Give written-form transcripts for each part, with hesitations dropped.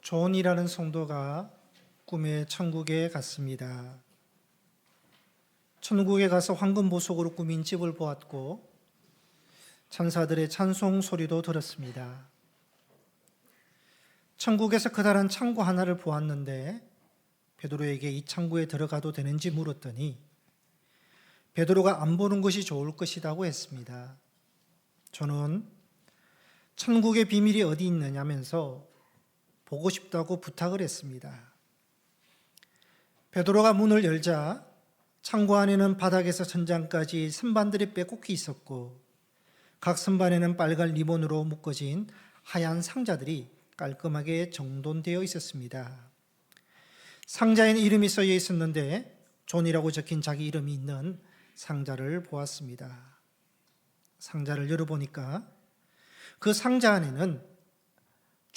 존이라는 성도가 꿈에 천국에 갔습니다. 천국에 가서 황금 보석으로 꾸민 집을 보았고 천사들의 찬송 소리도 들었습니다. 천국에서 커다란 창고 하나를 보았는데 베드로에게 이 창고에 들어가도 되는지 물었더니 베드로가 안 보는 것이 좋을 것이라고 했습니다. 저는 천국의 비밀이 어디 있느냐면서 보고 싶다고 부탁을 했습니다. 베드로가 문을 열자 창고 안에는 바닥에서 천장까지 선반들이 빼곡히 있었고 각 선반에는 빨간 리본으로 묶어진 하얀 상자들이 깔끔하게 정돈되어 있었습니다. 상자에는 이름이 써져 있었는데 존이라고 적힌 자기 이름이 있는 상자를 보았습니다. 상자를 열어보니까 그 상자 안에는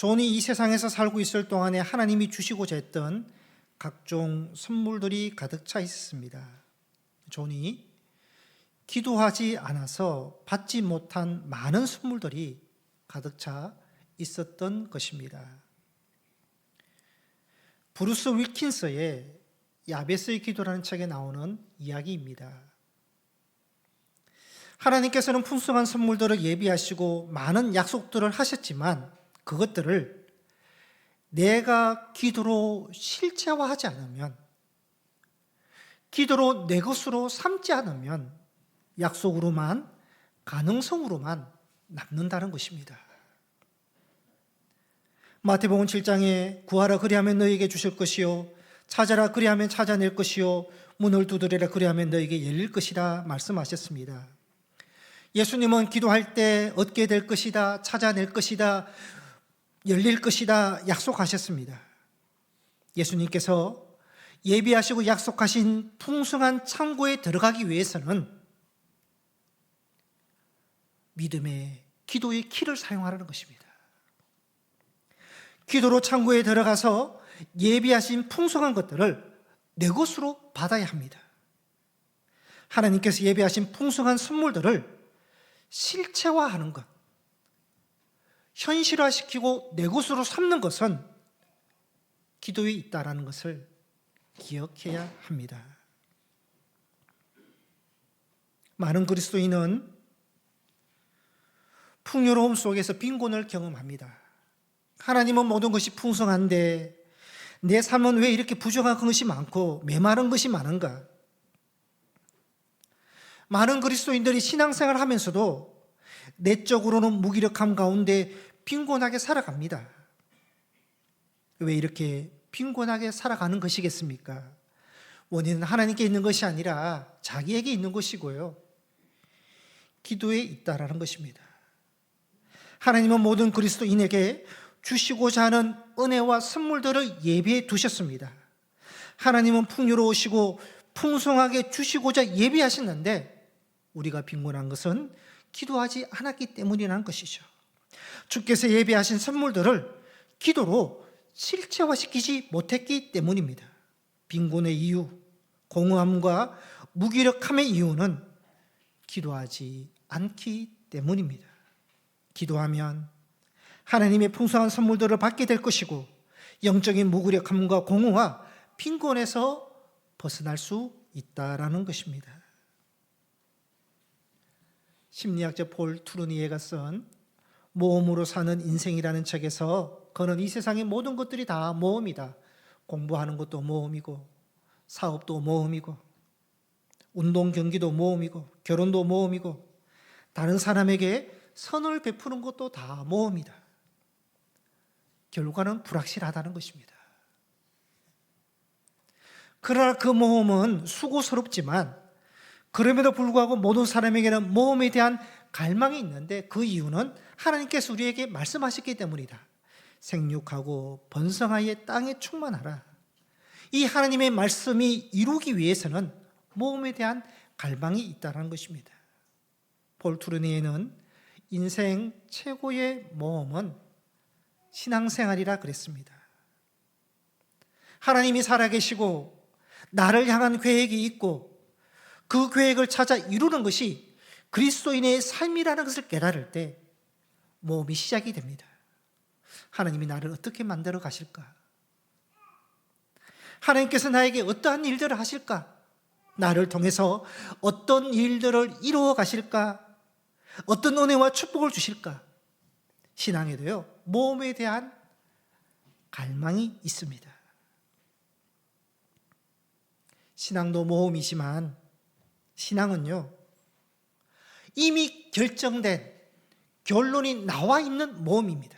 존이 이 세상에서 살고 있을 동안에 하나님이 주시고자 했던 각종 선물들이 가득 차 있었습니다. 존이 기도하지 않아서 받지 못한 많은 선물들이 가득 차 있었던 것입니다. 브루스 윌킨스의 야베스의 기도라는 책에 나오는 이야기입니다. 하나님께서는 풍성한 선물들을 예비하시고 많은 약속들을 하셨지만 그것들을 내가 기도로 실체화하지 않으면, 기도로 내 것으로 삼지 않으면 약속으로만, 가능성으로만 남는다는 것입니다. 마태복음 7장에 구하라 그리하면 너희에게 주실 것이요 찾아라 그리하면 찾아낼 것이요 문을 두드리라 그리하면 너희에게 열릴 것이라 말씀하셨습니다. 예수님은 기도할 때 얻게 될 것이다, 찾아낼 것이다, 열릴 것이다 약속하셨습니다. 예수님께서 예비하시고 약속하신 풍성한 창고에 들어가기 위해서는 믿음의 기도의 키를 사용하라는 것입니다. 기도로 창고에 들어가서 예비하신 풍성한 것들을 내 것으로 받아야 합니다. 하나님께서 예비하신 풍성한 선물들을 실체화하는 것, 현실화시키고 내 것으로 삼는 것은 기도에 있다라는 것을 기억해야 합니다. 많은 그리스도인은 풍요로움 속에서 빈곤을 경험합니다. 하나님은 모든 것이 풍성한데 내 삶은 왜 이렇게 부족한 것이 많고 메마른 것이 많은가? 많은 그리스도인들이 신앙생활을 하면서도 내적으로는 무기력함 가운데 빈곤하게 살아갑니다. 왜 이렇게 빈곤하게 살아가는 것이겠습니까? 원인은 하나님께 있는 것이 아니라 자기에게 있는 것이고요. 기도에 있다라는 것입니다. 하나님은 모든 그리스도인에게 주시고자 하는 은혜와 선물들을 예비해 두셨습니다. 하나님은 풍요로우시고 풍성하게 주시고자 예비하셨는데 우리가 빈곤한 것은 기도하지 않았기 때문이라는 것이죠. 주께서 예비하신 선물들을 기도로 실체화시키지 못했기 때문입니다. 빈곤의 이유, 공허함과 무기력함의 이유는 기도하지 않기 때문입니다. 기도하면 하나님의 풍성한 선물들을 받게 될 것이고 영적인 무기력함과 공허와 빈곤에서 벗어날 수 있다라는 것입니다. 심리학자 폴 투르니에가 쓴 모험으로 사는 인생이라는 책에서 그는 이 세상의 모든 것들이 다 모험이다. 공부하는 것도 모험이고 사업도 모험이고 운동 경기도 모험이고 결혼도 모험이고 다른 사람에게 선을 베푸는 것도 다 모험이다. 결과는 불확실하다는 것입니다. 그러나 그 모험은 수고스럽지만 그럼에도 불구하고 모든 사람에게는 모험에 대한 갈망이 있는데 그 이유는 하나님께서 우리에게 말씀하셨기 때문이다. 생육하고 번성하여 땅에 충만하라. 이 하나님의 말씀이 이루기 위해서는 모험에 대한 갈망이 있다는 것입니다. 폴 투르니에는 인생 최고의 모험은 신앙생활이라 그랬습니다. 하나님이 살아계시고 나를 향한 계획이 있고 그 계획을 찾아 이루는 것이 그리스도인의 삶이라는 것을 깨달을 때 모험이 시작이 됩니다. 하나님이 나를 어떻게 만들어 가실까? 하나님께서 나에게 어떠한 일들을 하실까? 나를 통해서 어떤 일들을 이루어 가실까? 어떤 은혜와 축복을 주실까? 신앙에도요, 모험에 대한 갈망이 있습니다. 신앙도 모험이지만 신앙은요, 이미 결정된 결론이 나와 있는 모험입니다.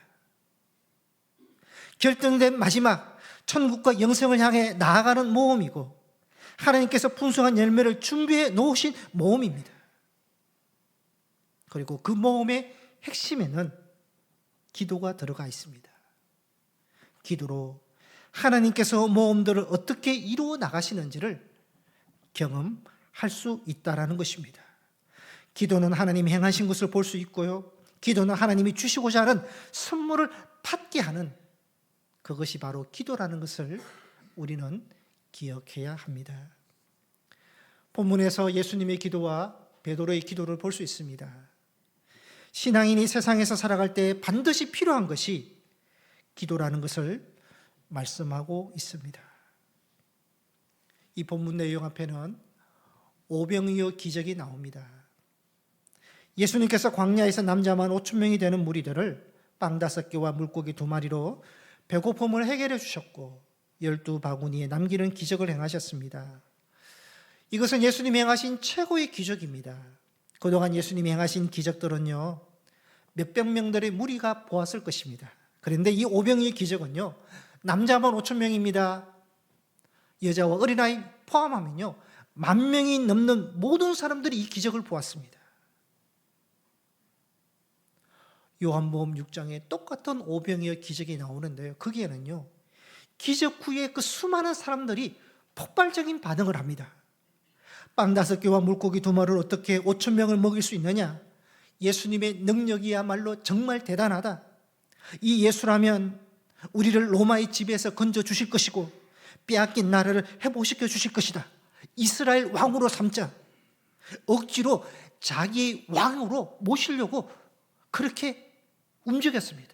결정된 마지막 천국과 영생을 향해 나아가는 모험이고, 하나님께서 풍성한 열매를 준비해 놓으신 모험입니다. 그리고 그 모험의 핵심에는 기도가 들어가 있습니다. 기도로 하나님께서 모험들을 어떻게 이루어 나가시는지를 경험할 수 있다라는 것입니다. 기도는 하나님이 행하신 것을 볼 수 있고요, 기도는 하나님이 주시고자 하는 선물을 받게 하는, 그것이 바로 기도라는 것을 우리는 기억해야 합니다. 본문에서 예수님의 기도와 베드로의 기도를 볼 수 있습니다. 신앙인이 세상에서 살아갈 때 반드시 필요한 것이 기도라는 것을 말씀하고 있습니다. 이 본문 내용 앞에는 오병이어 기적이 나옵니다. 예수님께서 광야에서 남자만 5천 명이 되는 무리들을 빵 5개와 물고기 2마리로 배고픔을 해결해 주셨고 12바구니에 남기는 기적을 행하셨습니다. 이것은 예수님이 행하신 최고의 기적입니다. 그동안 예수님이 행하신 기적들은요, 몇백 명들의 무리가 보았을 것입니다. 그런데 이 오병이의 기적은요, 남자만 5천 명입니다. 여자와 어린아이 포함하면요, 10,000명이 넘는 모든 사람들이 이 기적을 보았습니다. 요한복음 6장에 똑같은 오병이어 기적이 나오는데요, 거기에는요, 기적 후에 그 수많은 사람들이 폭발적인 반응을 합니다. 빵 5개와 물고기 2마리를 어떻게 5천 명을 먹일 수 있느냐? 예수님의 능력이야말로 정말 대단하다. 이 예수라면 우리를 로마의 지배에서 건져 주실 것이고 빼앗긴 나라를 회복시켜 주실 것이다. 이스라엘 왕으로 삼자. 억지로 자기 왕으로 모시려고 그렇게 움직였습니다.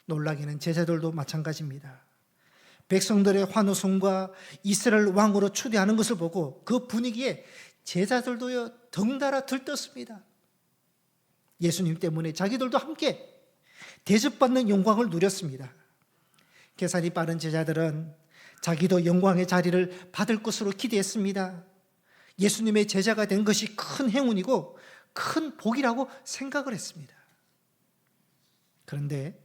놀라기는 제자들도 마찬가지입니다. 백성들의 환호성과 이스라엘 왕으로 추대하는 것을 보고 그 분위기에 제자들도요, 덩달아 들떴습니다. 예수님 때문에 자기들도 함께 대접받는 영광을 누렸습니다. 계산이 빠른 제자들은 자기도 영광의 자리를 받을 것으로 기대했습니다. 예수님의 제자가 된 것이 큰 행운이고 큰 복이라고 생각을 했습니다. 그런데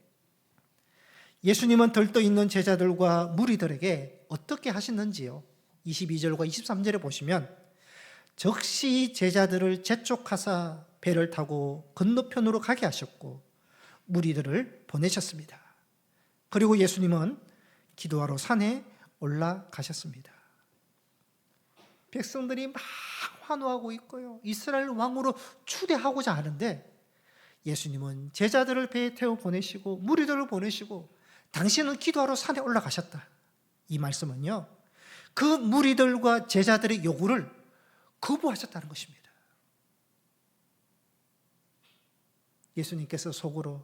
예수님은 들떠있는 제자들과 무리들에게 어떻게 하시는지요? 22절과 23절에 보시면 즉시 제자들을 재촉하사 배를 타고 건너편으로 가게 하셨고 무리들을 보내셨습니다. 그리고 예수님은 기도하러 산에 올라가셨습니다. 백성들이 막 환호하고 있고요, 이스라엘 왕으로 추대하고자 하는데 예수님은 제자들을 배에 태워 보내시고 무리들을 보내시고 당신은 기도하러 산에 올라가셨다. 이 말씀은요, 그 무리들과 제자들의 요구를 거부하셨다는 것입니다. 예수님께서 속으로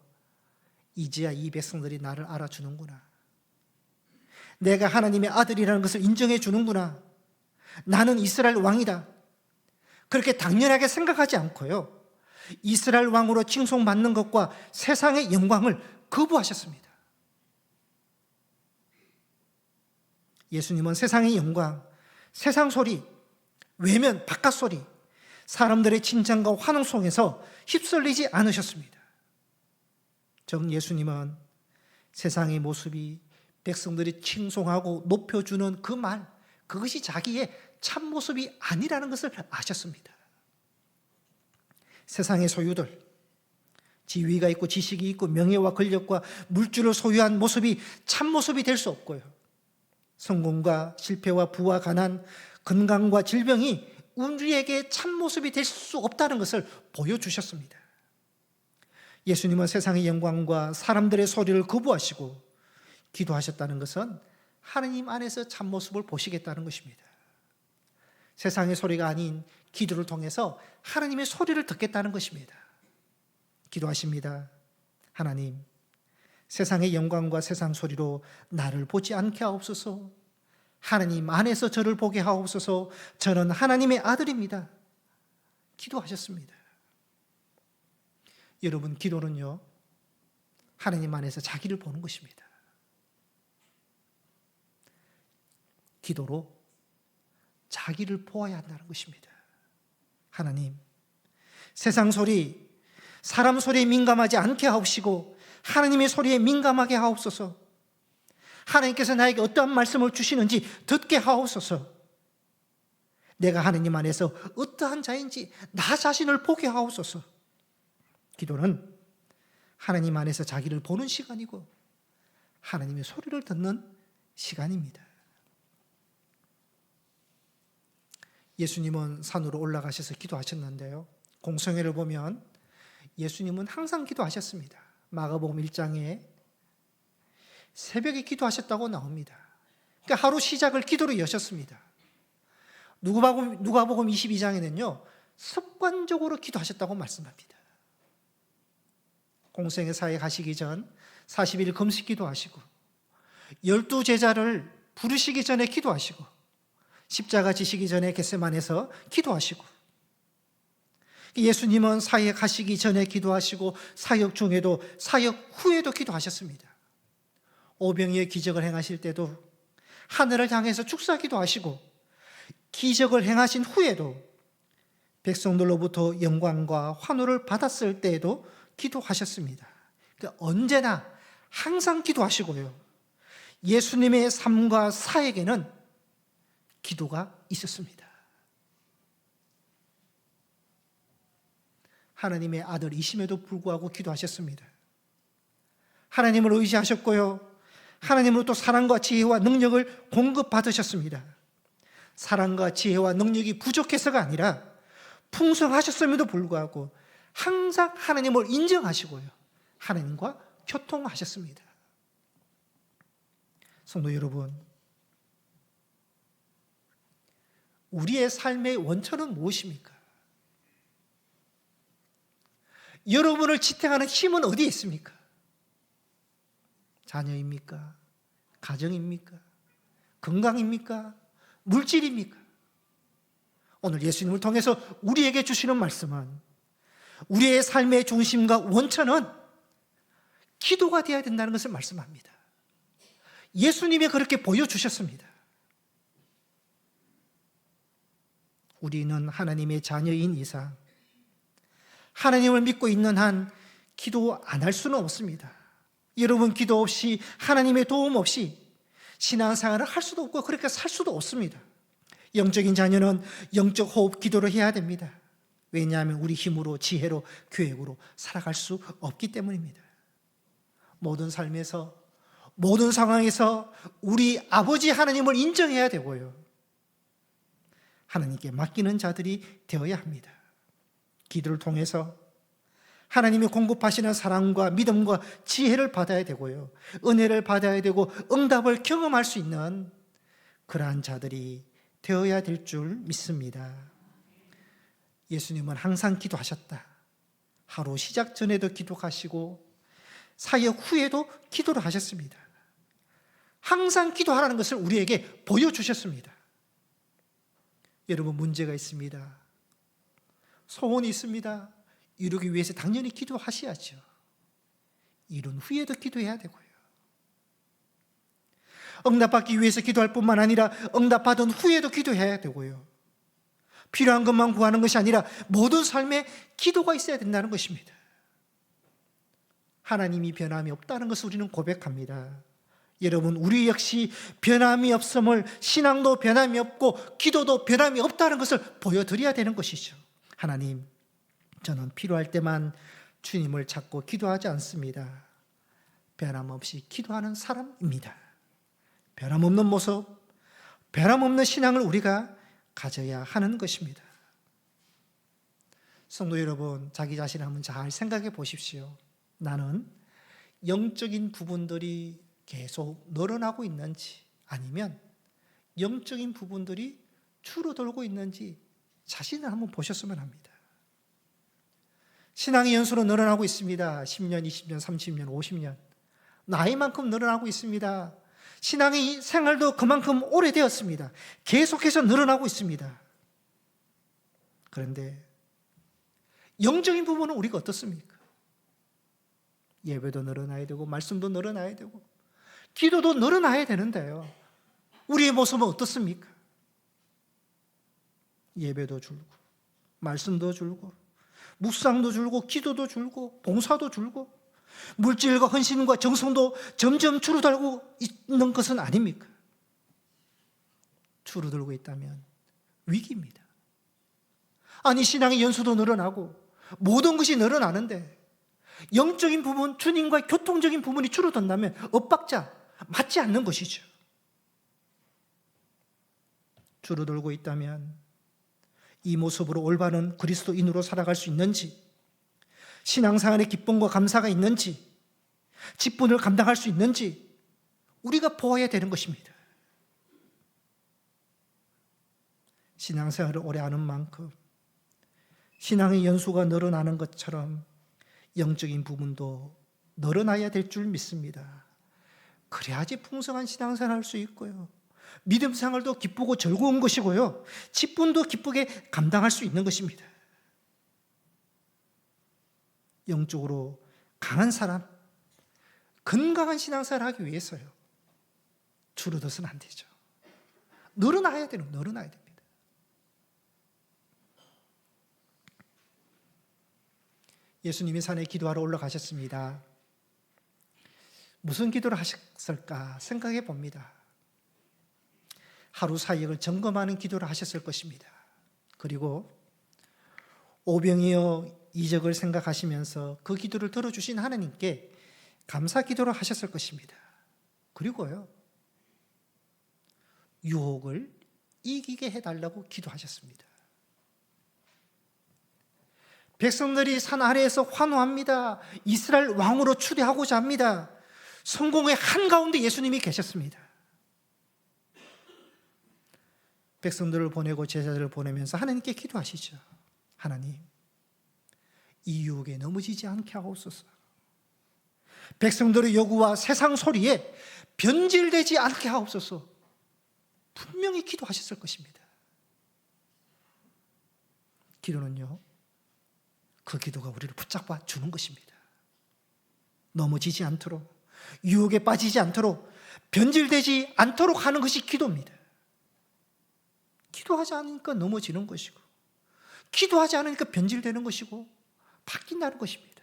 이제야 이 백성들이 나를 알아주는구나, 내가 하나님의 아들이라는 것을 인정해 주는구나, 나는 이스라엘 왕이다, 그렇게 당연하게 생각하지 않고요, 이스라엘 왕으로 칭송받는 것과 세상의 영광을 거부하셨습니다. 예수님은 세상의 영광, 세상 소리, 외면, 바깥 소리, 사람들의 칭찬과 환호성에서 휩쓸리지 않으셨습니다. 정 예수님은 세상의 모습이 백성들이 칭송하고 높여주는 그 말, 그것이 자기의 참모습이 아니라는 것을 아셨습니다. 세상의 소유들, 지위가 있고 지식이 있고 명예와 권력과 물질을 소유한 모습이 참모습이 될 수 없고요, 성공과 실패와 부와 가난, 건강과 질병이 우리에게 참모습이 될 수 없다는 것을 보여주셨습니다. 예수님은 세상의 영광과 사람들의 소리를 거부하시고 기도하셨다는 것은 하나님 안에서 참모습을 보시겠다는 것입니다. 세상의 소리가 아닌 기도를 통해서 하나님의 소리를 듣겠다는 것입니다. 기도하십니다. 하나님, 세상의 영광과 세상 소리로 나를 보지 않게 하옵소서. 하나님 안에서 저를 보게 하옵소서. 저는 하나님의 아들입니다. 기도하셨습니다. 여러분, 기도는요, 하나님 안에서 자기를 보는 것입니다. 기도로 자기를 보아야 한다는 것입니다. 하나님, 세상 소리, 사람 소리에 민감하지 않게 하옵시고 하나님의 소리에 민감하게 하옵소서. 하나님께서 나에게 어떠한 말씀을 주시는지 듣게 하옵소서. 내가 하나님 안에서 어떠한 자인지 나 자신을 보게 하옵소서. 기도는 하나님 안에서 자기를 보는 시간이고 하나님의 소리를 듣는 시간입니다. 예수님은 산으로 올라가셔서 기도하셨는데요, 공성회를 보면 예수님은 항상 기도하셨습니다. 마가복음 1장에 새벽에 기도하셨다고 나옵니다. 그러니까 하루 시작을 기도로 여셨습니다. 누가복음 22장에는요 습관적으로 기도하셨다고 말씀합니다. 공생의 사회 가시기 전 40일 금식 기도하시고 12제자를 부르시기 전에 기도하시고 십자가 지시기 전에 겟세마네에서 기도하시고, 예수님은 사역 하시기 전에 기도하시고 사역 중에도 사역 후에도 기도하셨습니다. 오병이의 기적을 행하실 때도 하늘을 향해서 축사기도 하시고 기적을 행하신 후에도 백성들로부터 영광과 환호를 받았을 때에도 기도하셨습니다. 그러니까 언제나 항상 기도하시고요, 예수님의 삶과 사역에는 기도가 있었습니다. 하나님의 아들이심에도 불구하고 기도하셨습니다. 하나님을 의지하셨고요, 하나님으로부터 사랑과 지혜와 능력을 공급받으셨습니다. 사랑과 지혜와 능력이 부족해서가 아니라 풍성하셨음에도 불구하고 항상 하나님을 인정하시고요, 하나님과 교통하셨습니다. 성도 여러분, 우리의 삶의 원천은 무엇입니까? 여러분을 지탱하는 힘은 어디에 있습니까? 자녀입니까? 가정입니까? 건강입니까? 물질입니까? 오늘 예수님을 통해서 우리에게 주시는 말씀은 우리의 삶의 중심과 원천은 기도가 되어야 된다는 것을 말씀합니다. 예수님이 그렇게 보여주셨습니다. 우리는 하나님의 자녀인 이상 하나님을 믿고 있는 한 기도 안 할 수는 없습니다. 여러분, 기도 없이, 하나님의 도움 없이 신앙생활을 할 수도 없고 그렇게 살 수도 없습니다. 영적인 자녀는 영적 호흡 기도를 해야 됩니다. 왜냐하면 우리 힘으로, 지혜로, 계획으로 살아갈 수 없기 때문입니다. 모든 삶에서, 모든 상황에서 우리 아버지 하나님을 인정해야 되고요, 하나님께 맡기는 자들이 되어야 합니다. 기도를 통해서 하나님이 공급하시는 사랑과 믿음과 지혜를 받아야 되고요, 은혜를 받아야 되고 응답을 경험할 수 있는 그러한 자들이 되어야 될 줄 믿습니다. 예수님은 항상 기도하셨다. 하루 시작 전에도 기도하시고 사역 후에도 기도를 하셨습니다. 항상 기도하라는 것을 우리에게 보여주셨습니다. 여러분, 문제가 있습니다. 소원이 있습니다. 이루기 위해서 당연히 기도하셔야죠. 이룬 후에도 기도해야 되고요, 응답받기 위해서 기도할 뿐만 아니라 응답받은 후에도 기도해야 되고요, 필요한 것만 구하는 것이 아니라 모든 삶에 기도가 있어야 된다는 것입니다. 하나님이 변함이 없다는 것을 우리는 고백합니다. 여러분, 우리 역시 변함이 없음을, 신앙도 변함이 없고 기도도 변함이 없다는 것을 보여드려야 되는 것이죠. 하나님, 저는 필요할 때만 주님을 찾고 기도하지 않습니다. 변함없이 기도하는 사람입니다. 변함없는 모습, 변함없는 신앙을 우리가 가져야 하는 것입니다. 성도 여러분, 자기 자신을 한번 잘 생각해 보십시오. 나는 영적인 부분들이 계속 늘어나고 있는지, 아니면 영적인 부분들이 줄어들고 있는지 자신을 한번 보셨으면 합니다. 신앙의 연수로 늘어나고 있습니다. 10년, 20년, 30년, 50년. 나이만큼 늘어나고 있습니다. 신앙의 생활도 그만큼 오래되었습니다. 계속해서 늘어나고 있습니다. 그런데 영적인 부분은 우리가 어떻습니까? 예배도 늘어나야 되고 말씀도 늘어나야 되고 기도도 늘어나야 되는데요, 우리의 모습은 어떻습니까? 예배도 줄고 말씀도 줄고 묵상도 줄고 기도도 줄고 봉사도 줄고 물질과 헌신과 정성도 점점 줄어들고 있는 것은 아닙니까? 줄어들고 있다면 위기입니다. 아니, 신앙의 연수도 늘어나고 모든 것이 늘어나는데 영적인 부분, 주님과의 교통적인 부분이 줄어든다면 엇박자, 맞지 않는 것이죠. 줄어들고 있다면 이 모습으로 올바른 그리스도인으로 살아갈 수 있는지, 신앙생활의 기쁨과 감사가 있는지, 직분을 감당할 수 있는지 우리가 보아야 되는 것입니다. 신앙생활을 오래 하는 만큼 신앙의 연수가 늘어나는 것처럼 영적인 부분도 늘어나야 될 줄 믿습니다. 그래야지 풍성한 신앙생활을 할 수 있고요, 믿음 생활도 기쁘고 즐거운 것이고요, 직분도 기쁘게 감당할 수 있는 것입니다. 영적으로 강한 사람, 건강한 신앙생활을 하기 위해서요, 줄어들어서는 안 되죠. 늘어나야 됩니다. 예수님이 산에 기도하러 올라가셨습니다. 무슨 기도를 하셨을까 생각해 봅니다. 하루 사역을 점검하는 기도를 하셨을 것입니다. 그리고 오병이어 이적을 생각하시면서 그 기도를 들어주신 하나님께 감사 기도를 하셨을 것입니다. 그리고요, 유혹을 이기게 해달라고 기도하셨습니다. 백성들이 산 아래에서 환호합니다. 이스라엘 왕으로 추대하고자 합니다. 성공의 한가운데 예수님이 계셨습니다. 백성들을 보내고 제자들을 보내면서 하나님께 기도하시죠. 하나님, 이 유혹에 넘어지지 않게 하옵소서. 백성들의 요구와 세상 소리에 변질되지 않게 하옵소서. 분명히 기도하셨을 것입니다. 기도는요, 그 기도가 우리를 붙잡아 주는 것입니다. 넘어지지 않도록, 유혹에 빠지지 않도록, 변질되지 않도록 하는 것이 기도입니다. 기도하지 않으니까 넘어지는 것이고, 기도하지 않으니까 변질되는 것이고, 바뀐다는 것입니다.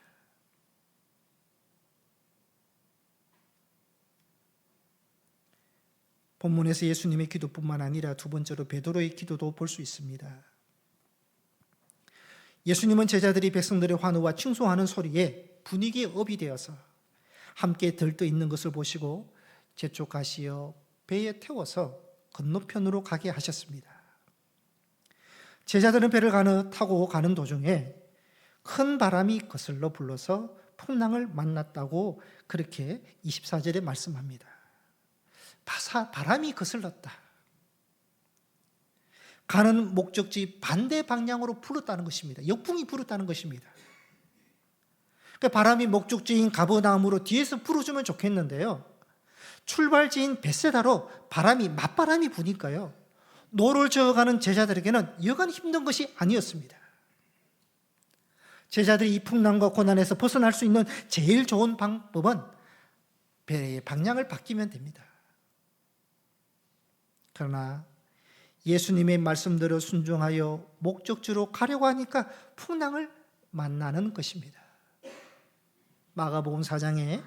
본문에서 예수님의 기도뿐만 아니라 두 번째로 베드로의 기도도 볼 수 있습니다. 예수님은 제자들이 백성들의 환호와 칭송하는 소리에 분위기에 업이 되어서 함께 들떠 있는 것을 보시고 재촉하시어 배에 태워서 건너편으로 가게 하셨습니다. 제자들은 배를 타고 가는 도중에 큰 바람이 거슬러 불러서 풍랑을 만났다고 그렇게 24절에 말씀합니다. 바람이 거슬렀다. 가는 목적지 반대 방향으로 불었다는 것입니다. 역풍이 불었다는 것입니다. 그러니까 바람이 목적지인 가버나움으로 뒤에서 불어주면 좋겠는데요, 출발지인 벳세다로 맞바람이 부니까요, 노를 저어가는 제자들에게는 여간 힘든 것이 아니었습니다. 제자들이 이 풍랑과 고난에서 벗어날 수 있는 제일 좋은 방법은 배의 방향을 바뀌면 됩니다. 그러나 예수님의 말씀대로 순종하여 목적지로 가려고 하니까 풍랑을 만나는 것입니다. 마가복음 4장에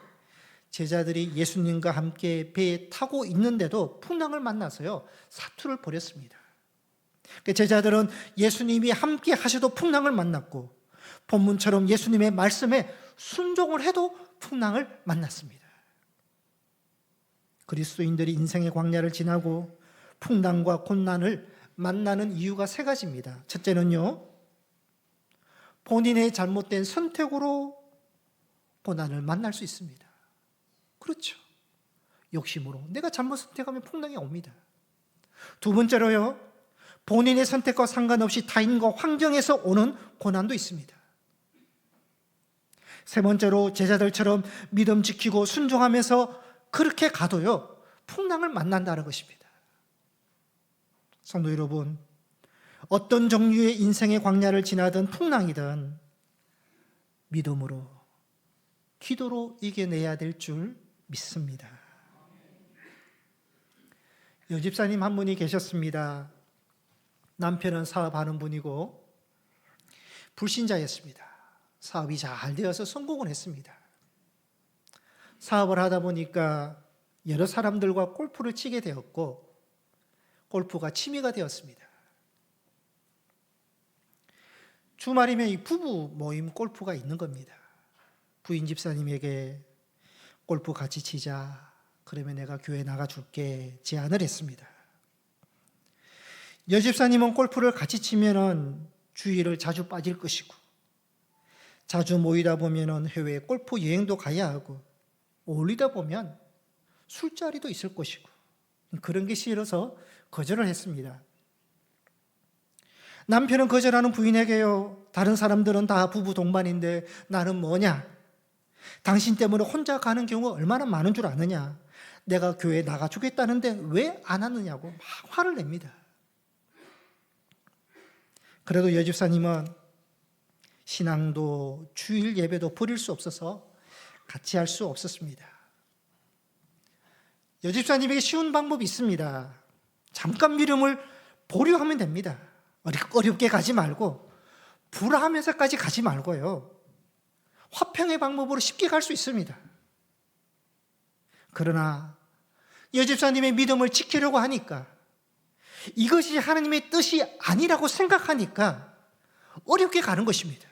제자들이 예수님과 함께 배에 타고 있는데도 풍랑을 만나서요, 사투를 벌였습니다. 제자들은 예수님이 함께 하셔도 풍랑을 만났고, 본문처럼 예수님의 말씀에 순종을 해도 풍랑을 만났습니다. 그리스도인들이 인생의 광야를 지나고 풍랑과 고난을 만나는 이유가 세 가지입니다. 첫째는요, 본인의 잘못된 선택으로 고난을 만날 수 있습니다. 그렇죠. 욕심으로 내가 잘못 선택하면 풍랑이 옵니다. 두 번째로요, 본인의 선택과 상관없이 타인과 환경에서 오는 고난도 있습니다. 세 번째로 제자들처럼 믿음 지키고 순종하면서 그렇게 가도요, 풍랑을 만난다는 것입니다. 성도 여러분, 어떤 종류의 인생의 광야를 지나든 풍랑이든 믿음으로, 기도로 이겨내야 될 줄 믿습니다. 여집사님 한 분이 계셨습니다. 남편은 사업하는 분이고 불신자였습니다. 사업이 잘 되어서 성공을 했습니다. 사업을 하다 보니까 여러 사람들과 골프를 치게 되었고 골프가 취미가 되었습니다. 주말이면 이 부부 모임 골프가 있는 겁니다. 부인 집사님에게 골프 같이 치자, 그러면 내가 교회 나가줄게 제안을 했습니다. 여집사님은 골프를 같이 치면은 주일을 자주 빠질 것이고 자주 모이다 보면은 해외 골프 여행도 가야 하고 어울리다 보면 술자리도 있을 것이고 그런 게 싫어서 거절을 했습니다. 남편은 거절하는 부인에게요, 다른 사람들은 다 부부 동반인데 나는 뭐냐? 당신 때문에 혼자 가는 경우가 얼마나 많은 줄 아느냐? 내가 교회 나가주겠다는데 왜 안 하느냐고 막 화를 냅니다. 그래도 여집사님은 신앙도 주일 예배도 버릴 수 없어서 같이 할 수 없었습니다. 여집사님에게 쉬운 방법이 있습니다. 잠깐 믿음을 보류하면 됩니다. 어렵게 가지 말고 불화하면서까지 가지 말고요, 화평의 방법으로 쉽게 갈 수 있습니다. 그러나 여집사님의 믿음을 지키려고 하니까, 이것이 하나님의 뜻이 아니라고 생각하니까 어렵게 가는 것입니다.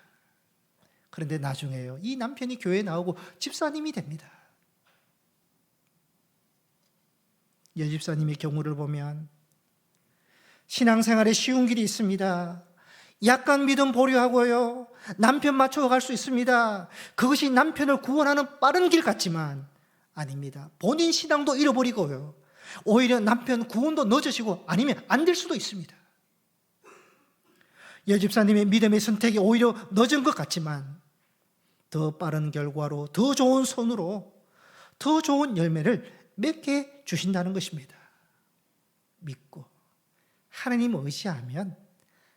그런데 나중에요, 이 남편이 교회에 나오고 집사님이 됩니다. 여집사님의 경우를 보면 신앙생활에 쉬운 길이 있습니다. 약간 믿음 보류하고요, 남편 맞춰 갈 수 있습니다. 그것이 남편을 구원하는 빠른 길 같지만 아닙니다. 본인 신앙도 잃어버리고요, 오히려 남편 구원도 늦어지고 아니면 안 될 수도 있습니다. 여집사님의 믿음의 선택이 오히려 늦은 것 같지만 더 빠른 결과로 더 좋은 손으로 더 좋은 열매를 맺게 주신다는 것입니다. 믿고 하나님 의지하면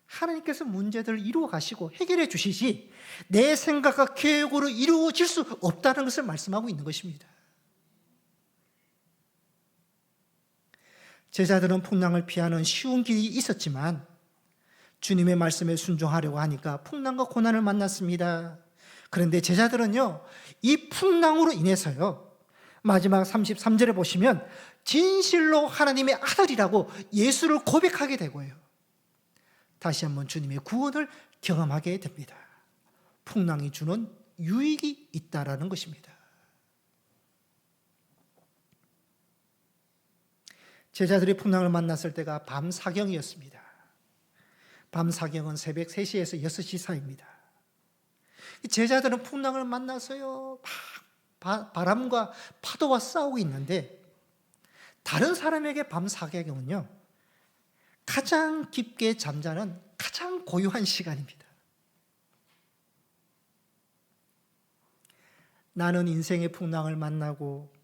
하나님께서 문제들을 이루어 가시고 해결해 주시지 내 생각과 계획으로 이루어질 수 없다는 것을 말씀하고 있는 것입니다. 제자들은 풍랑을 피하는 쉬운 길이 있었지만 주님의 말씀에 순종하려고 하니까 풍랑과 고난을 만났습니다. 그런데 제자들은요, 이 풍랑으로 인해서요, 마지막 33절에 보시면 진실로 하나님의 아들이라고 예수를 고백하게 되고요, 다시 한번 주님의 구원을 경험하게 됩니다. 풍랑이 주는 유익이 있다라는 것입니다. 제자들이 풍랑을 만났을 때가 밤 사경이었습니다. 밤 사경은 새벽 3시에서 6시 사이입니다. 제자들은 풍랑을 만나서요, 막 바람과 파도와 싸우고 있는데, 다른 사람에게 밤 사경은요, 가장 깊게 잠자는 가장 고요한 시간입니다. 나는 인생의 풍랑을 만나고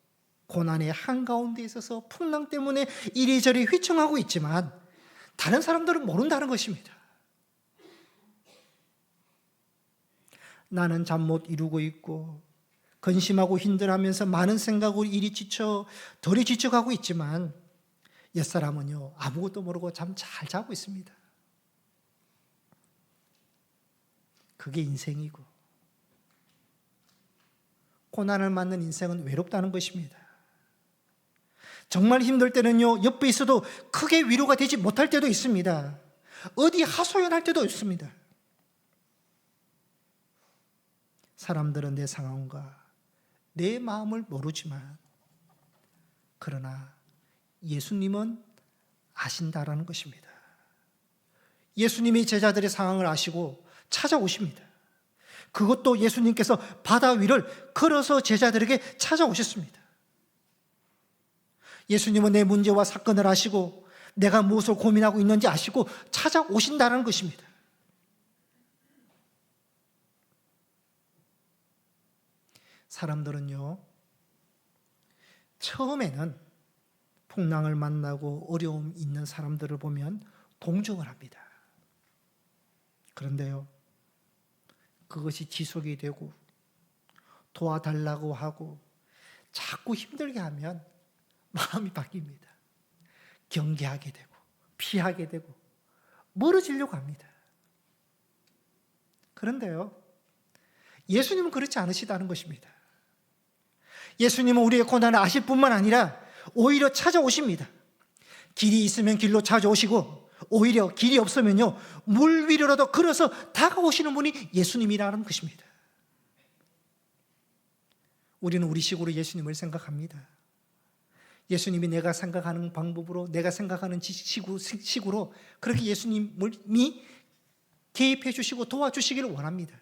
고난의 한가운데 있어서 풍랑 때문에 이리저리 휘청하고 있지만 다른 사람들은 모른다는 것입니다. 나는 잠 못 이루고 있고 근심하고 힘들어하면서 많은 생각으로 이리 지쳐 덜이 지쳐가고 있지만 옛사람은요, 아무것도 모르고 잠 잘 자고 있습니다. 그게 인생이고, 고난을 맞는 인생은 외롭다는 것입니다. 정말 힘들 때는요, 옆에 있어도 크게 위로가 되지 못할 때도 있습니다. 어디 하소연할 때도 있습니다. 사람들은 내 상황과 내 마음을 모르지만 그러나 예수님은 아신다라는 것입니다. 예수님이 제자들의 상황을 아시고 찾아오십니다. 그것도 예수님께서 바다 위를 걸어서 제자들에게 찾아오셨습니다. 예수님은 내 문제와 사건을 아시고 내가 무엇을 고민하고 있는지 아시고 찾아오신다는 것입니다. 사람들은요, 처음에는 풍랑을 만나고 어려움 있는 사람들을 보면 동정을 합니다. 그런데요, 그것이 지속이 되고 도와달라고 하고 자꾸 힘들게 하면 마음이 바뀝니다. 경계하게 되고 피하게 되고 멀어지려고 합니다. 그런데요, 예수님은 그렇지 않으시다는 것입니다. 예수님은 우리의 고난을 아실 뿐만 아니라 오히려 찾아오십니다. 길이 있으면 길로 찾아오시고 오히려 길이 없으면요, 물 위로라도 걸어서 다가오시는 분이 예수님이라는 것입니다. 우리는 우리식으로 예수님을 생각합니다. 예수님이 내가 생각하는 방법으로, 내가 생각하는 식으로 그렇게 예수님이 개입해 주시고 도와주시기를 원합니다.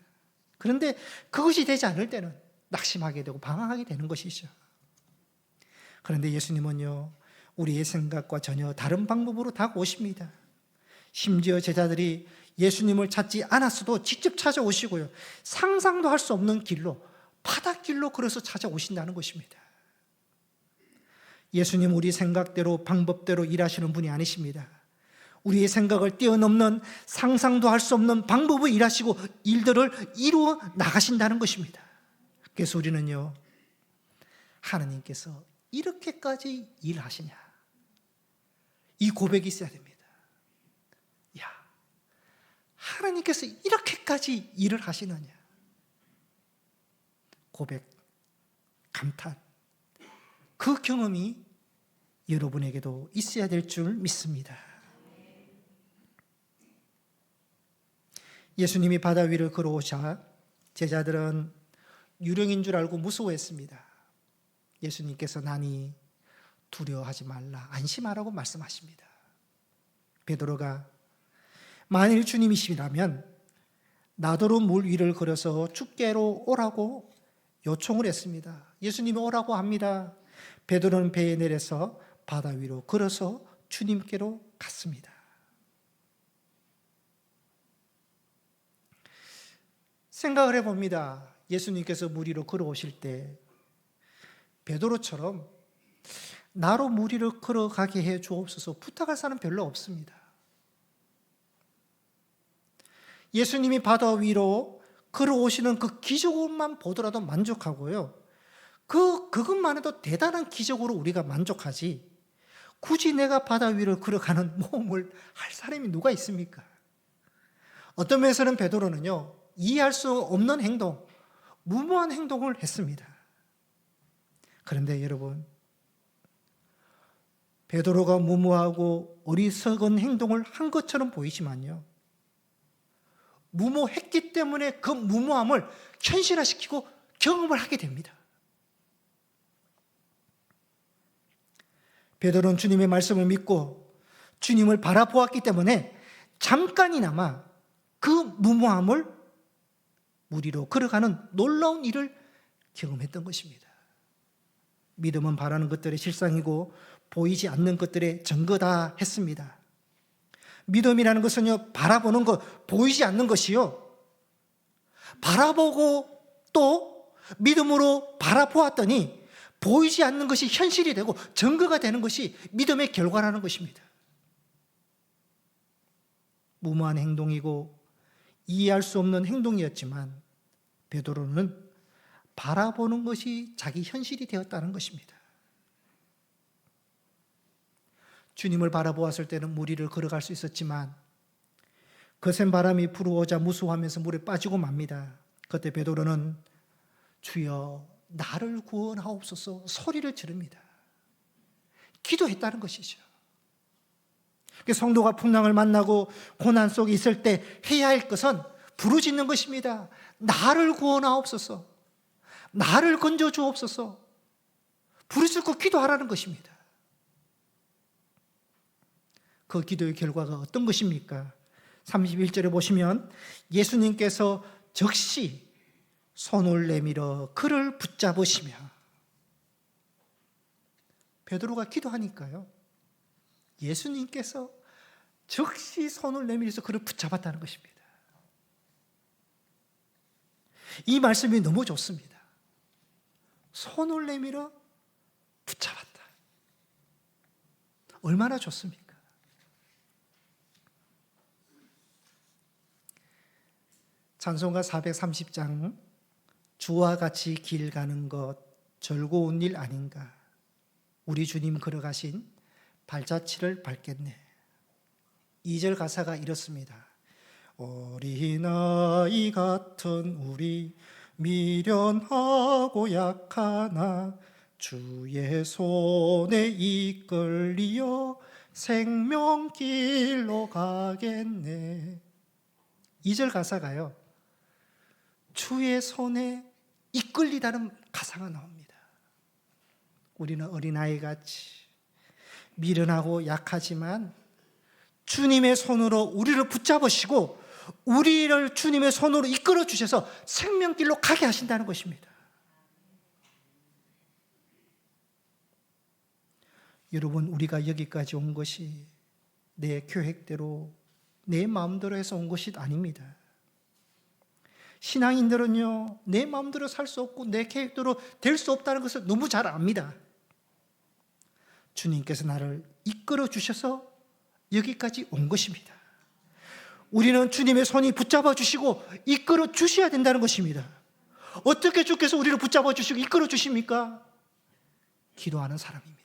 그런데 그것이 되지 않을 때는 낙심하게 되고 방황하게 되는 것이죠. 그런데 예수님은요, 우리의 생각과 전혀 다른 방법으로 다가오십니다. 심지어 제자들이 예수님을 찾지 않았어도 직접 찾아오시고요, 상상도 할 수 없는 길로, 바닷길로 걸어서 찾아오신다는 것입니다. 예수님 우리 생각대로 방법대로 일하시는 분이 아니십니다. 우리의 생각을 뛰어넘는, 상상도 할 수 없는 방법으로 일하시고 일들을 이루어 나가신다는 것입니다. 그래서 우리는요, 하나님께서 이렇게까지 일하시냐, 이 고백이 있어야 됩니다. 야, 하나님께서 이렇게까지 일을 하시느냐. 고백, 감탄, 그 경험이 여러분에게도 있어야 될 줄 믿습니다. 예수님이 바다 위를 걸어오자 제자들은 유령인 줄 알고 무서워했습니다. 예수님께서 나니 두려워하지 말라, 안심하라고 말씀하십니다. 베드로가 만일 주님이시라면 나더러 물 위를 걸어서 주께로 오라고 요청을 했습니다. 예수님이 오라고 합니다. 베드로는 배에 내려서 바다 위로 걸어서 주님께로 갔습니다. 생각을 해봅니다. 예수님께서 물 위로 걸어오실 때 베드로처럼 나로 물 위로 걸어가게 해 주옵소서 부탁할 사람 별로 없습니다. 예수님이 바다 위로 걸어오시는 그 기적만 보더라도 만족하고요, 그것만 해도 대단한 기적으로 우리가 만족하지, 굳이 내가 바다 위를 걸어가는 모험을 할 사람이 누가 있습니까? 어떤 면에서는 베드로는요, 이해할 수 없는 행동, 무모한 행동을 했습니다. 그런데 여러분, 베드로가 무모하고 어리석은 행동을 한 것처럼 보이지만요, 무모했기 때문에 그 무모함을 현실화시키고 경험을 하게 됩니다. 베드로는 주님의 말씀을 믿고 주님을 바라보았기 때문에 잠깐이나마 그 무모함을 물 위로 걸어가는 놀라운 일을 경험했던 것입니다. 믿음은 바라는 것들의 실상이고 보이지 않는 것들의 증거다 했습니다. 믿음이라는 것은요, 바라보는 것, 보이지 않는 것이요, 바라보고 또 믿음으로 바라보았더니 보이지 않는 것이 현실이 되고 증거가 되는 것이 믿음의 결과라는 것입니다. 무모한 행동이고 이해할 수 없는 행동이었지만 베드로는 바라보는 것이 자기 현실이 되었다는 것입니다. 주님을 바라보았을 때는 물 위를 걸어갈 수 있었지만 거센 바람이 불어오자 무서워하면서 물에 빠지고 맙니다. 그때 베드로는 주여 나를 구원하옵소서 소리를 지릅니다. 기도했다는 것이죠. 성도가 풍랑을 만나고 고난 속에 있을 때 해야 할 것은 부르짖는 것입니다. 나를 구원하옵소서, 나를 건져주옵소서, 부르짖고 기도하라는 것입니다. 그 기도의 결과가 어떤 것입니까? 31절에 보시면 예수님께서 즉시 손을 내밀어 그를 붙잡으시며, 베드로가 기도하니까요, 예수님께서 즉시 손을 내밀어서 그를 붙잡았다는 것입니다. 이 말씀이 너무 좋습니다. 손을 내밀어 붙잡았다. 얼마나 좋습니까? 찬송가 430장 주와 같이 길 가는 것 즐거운 일 아닌가. 우리 주님 걸어가신 발자취를 밟겠네. 2절 가사가 이렇습니다. 어린아이 같은 우리 미련하고 약하나 주의 손에 이끌리어 생명길로 가겠네. 2절 가사가요, 주의 손에 이끌리다는 가사가 나옵니다. 우리는 어린아이같이 미련하고 약하지만 주님의 손으로 우리를 붙잡으시고 우리를 주님의 손으로 이끌어 주셔서 생명길로 가게 하신다는 것입니다. 여러분, 우리가 여기까지 온 것이 내 계획대로 내 마음대로 해서 온 것이 아닙니다. 신앙인들은요, 내 마음대로 살 수 없고 내 계획대로 될 수 없다는 것을 너무 잘 압니다. 주님께서 나를 이끌어 주셔서 여기까지 온 것입니다. 우리는 주님의 손이 붙잡아 주시고 이끌어 주셔야 된다는 것입니다. 어떻게 주께서 우리를 붙잡아 주시고 이끌어 주십니까? 기도하는 사람입니다.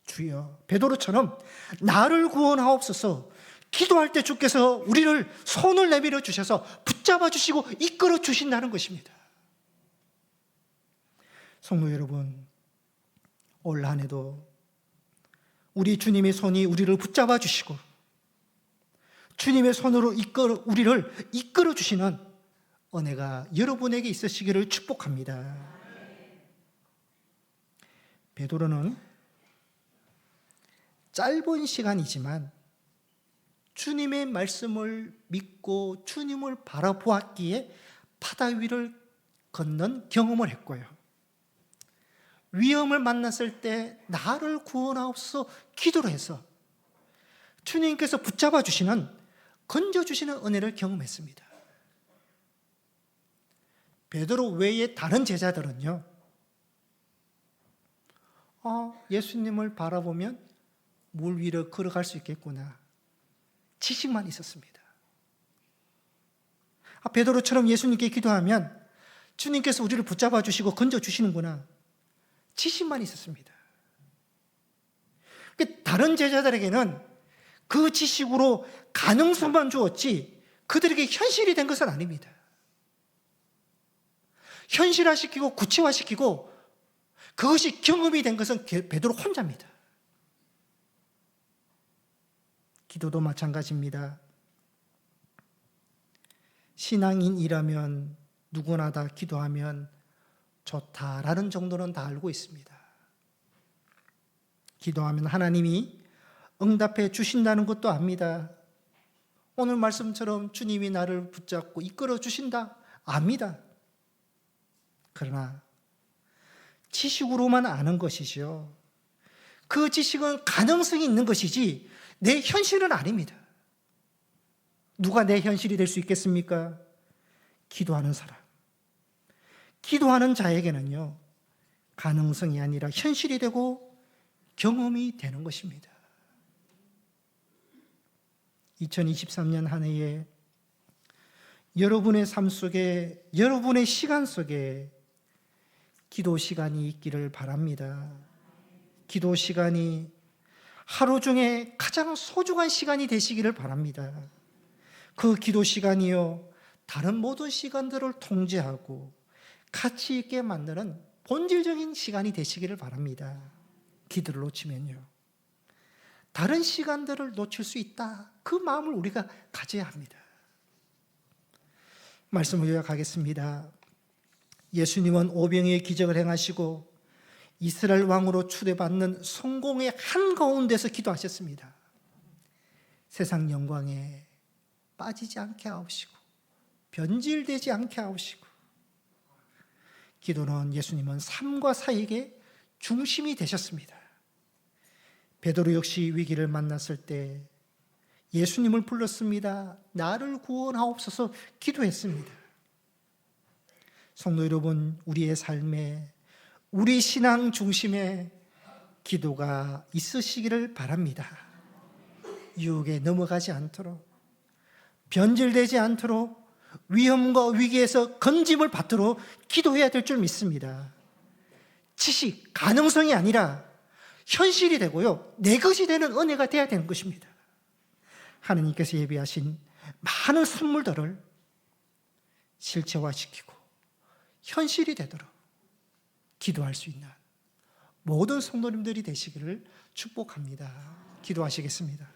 주여, 베드로처럼 나를 구원하옵소서. 기도할 때 주께서 우리를 손을 내밀어 주셔서 붙잡아 주시고 이끌어 주신다는 것입니다. 성도 여러분, 올 한 해도 우리 주님의 손이 우리를 붙잡아 주시고 주님의 손으로 우리를 이끌어 주시는 은혜가 여러분에게 있으시기를 축복합니다. 베드로는 짧은 시간이지만 주님의 말씀을 믿고 주님을 바라보았기에 바다 위를 걷는 경험을 했고요, 위험을 만났을 때 나를 구원하옵소서 기도를 해서 주님께서 붙잡아 주시는, 건져 주시는 은혜를 경험했습니다. 베드로 외에 다른 제자들은요, 예수님을 바라보면 물 위를 걸어갈 수 있겠구나, 지식만 있었습니다. 베드로처럼 예수님께 기도하면 주님께서 우리를 붙잡아 주시고 건져 주시는구나, 지식만 있었습니다. 다른 제자들에게는 그 지식으로 가능성만 주었지 그들에게 현실이 된 것은 아닙니다. 현실화시키고 구체화시키고 그것이 경험이 된 것은 베드로 혼자입니다. 기도도 마찬가지입니다. 신앙인이라면 누구나 다 기도하면 좋다라는 정도는 다 알고 있습니다. 기도하면 하나님이 응답해 주신다는 것도 압니다. 오늘 말씀처럼 주님이 나를 붙잡고 이끌어 주신다, 압니다. 그러나 지식으로만 아는 것이죠, 그 지식은 가능성이 있는 것이지 내 현실은 아닙니다. 누가 내 현실이 될 수 있겠습니까? 기도하는 사람. 기도하는 자에게는요, 가능성이 아니라 현실이 되고 경험이 되는 것입니다. 2023년 한 해에 여러분의 삶 속에, 여러분의 시간 속에 기도 시간이 있기를 바랍니다. 기도 시간이 하루 중에 가장 소중한 시간이 되시기를 바랍니다. 그 기도 시간이요, 다른 모든 시간들을 통제하고 가치 있게 만드는 본질적인 시간이 되시기를 바랍니다. 기도를 놓치면요, 다른 시간들을 놓칠 수 있다, 그 마음을 우리가 가져야 합니다. 말씀을 요약하겠습니다. 예수님은 오병이의 기적을 행하시고 이스라엘 왕으로 추대받는 성공의 한가운데서 기도하셨습니다. 세상 영광에 빠지지 않게 하옵시고 변질되지 않게 하옵시고, 기도는 예수님은 삶과 사역의 중심이 되셨습니다. 베드로 역시 위기를 만났을 때 예수님을 불렀습니다. 나를 구원하옵소서 기도했습니다. 성도 여러분, 우리의 삶에, 우리 신앙 중심의 기도가 있으시기를 바랍니다. 유혹에 넘어가지 않도록, 변질되지 않도록, 위험과 위기에서 건짐을 받도록 기도해야 될 줄 믿습니다. 지식, 가능성이 아니라 현실이 되고요, 내 것이 되는 은혜가 되어야 되는 것입니다. 하느님께서 예비하신 많은 선물들을 실체화시키고 현실이 되도록 기도할 수 있는 모든 성도님들이 되시기를 축복합니다. 기도하시겠습니다.